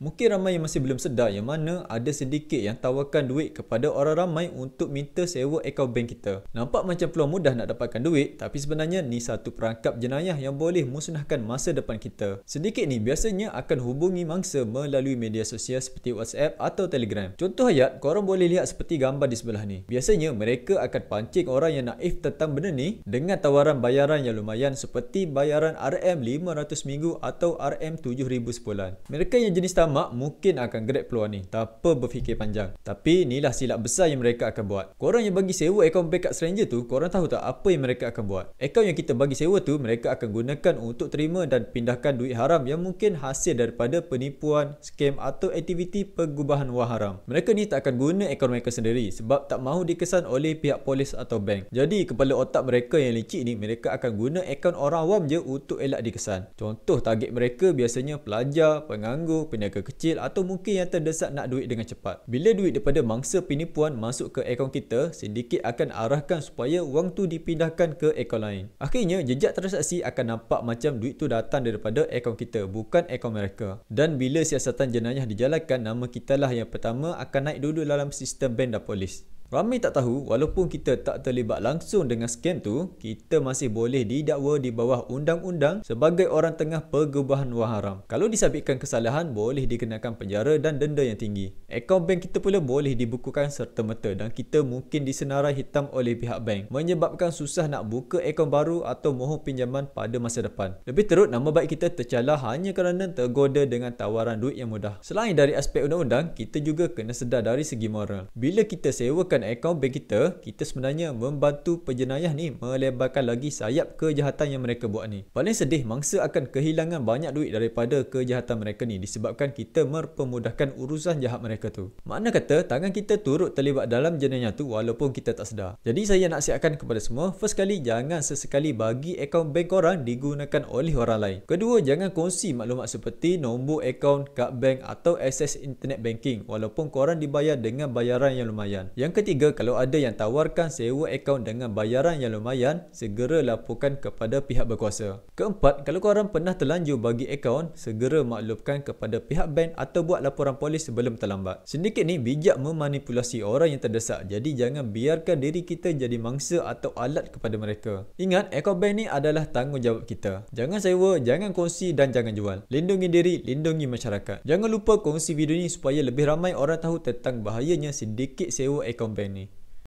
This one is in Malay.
Mungkin ramai yang masih belum sedar yang mana ada sedikit yang tawarkan duit kepada orang ramai untuk minta sewa akaun bank kita. Nampak macam peluang mudah nak dapatkan duit, tapi sebenarnya ni satu perangkap jenayah yang boleh musnahkan masa depan kita. Sedikit ni biasanya akan hubungi mangsa melalui media sosial seperti WhatsApp atau Telegram. Contoh ayat, korang boleh lihat seperti gambar di sebelah ni. Biasanya mereka akan pancing orang yang naif tentang benda ni dengan tawaran bayaran yang lumayan seperti bayaran RM500 minggu atau RM7,000 sebulan. Mereka yang jenis tamak mungkin akan grab peluang ni tanpa berfikir panjang. Tapi inilah silap besar yang mereka akan buat. Korang yang bagi sewa akaun bank kat stranger tu, korang tahu tak apa yang mereka akan buat? Akaun yang kita bagi sewa tu, mereka akan gunakan untuk terima dan pindahkan duit haram yang mungkin hasil daripada penipuan, scam atau aktiviti pengubahan wang haram. Mereka ni tak akan guna akaun mereka sendiri sebab tak mahu dikesan oleh pihak polis atau bank. Jadi kepala otak mereka yang licik ni, mereka akan guna akaun orang awam je untuk elak dikesan. Contoh target mereka biasanya pelajar, penganggur, peniaga kecil atau mungkin yang terdesak nak duit dengan cepat. Bila duit daripada mangsa penipuan masuk ke akaun kita, sindiket akan arahkan supaya wang tu dipindahkan ke akaun lain. Akhirnya jejak transaksi akan nampak macam duit tu datang daripada akaun kita, bukan akaun mereka. Dan bila siasatan jenayah dijalankan, nama kita lah yang pertama akan naik dulu dalam sistem bank dan polis. Ramai tak tahu, walaupun kita tak terlibat langsung dengan scam tu, kita masih boleh didakwa di bawah undang-undang sebagai orang tengah pengubahan wang haram. Kalau disabitkan kesalahan, boleh dikenakan penjara dan denda yang tinggi. Akaun bank kita pula boleh dibukukan serta-merta dan kita mungkin disenarai hitam oleh pihak bank, menyebabkan susah nak buka akaun baru atau mohon pinjaman pada masa depan. Lebih teruk, nama baik kita tercalar hanya kerana tergoda dengan tawaran duit yang mudah. Selain dari aspek undang-undang, kita juga kena sedar dari segi moral. Bila kita sewakan akaun bank kita sebenarnya membantu penjenayah ni melebarkan lagi sayap kejahatan yang mereka buat ni. Paling sedih, mangsa akan kehilangan banyak duit daripada kejahatan mereka ni disebabkan kita mempermudahkan urusan jahat mereka tu. Makna kata, tangan kita turut terlibat dalam jenayah tu walaupun kita tak sedar. Jadi saya nasihatkan kepada semua, first kali jangan sesekali bagi akaun bank korang digunakan oleh orang lain. Kedua, jangan kongsi maklumat seperti nombor akaun, kad bank atau akses internet banking walaupun korang dibayar dengan bayaran yang lumayan. Yang ketiga, kalau ada yang tawarkan sewa akaun dengan bayaran yang lumayan, segera laporkan kepada pihak berkuasa. Keempat, kalau korang pernah terlanjur bagi akaun, segera maklumkan kepada pihak bank atau buat laporan polis sebelum terlambat. Sindiket ni bijak memanipulasi orang yang terdesak, jadi jangan biarkan diri kita jadi mangsa atau alat kepada mereka. Ingat, akaun bank ni adalah tanggungjawab kita. Jangan sewa, jangan kongsi dan jangan jual. Lindungi diri, lindungi masyarakat. Jangan lupa kongsi video ni supaya lebih ramai orang tahu tentang bahayanya sindiket sewa akaun bank ni.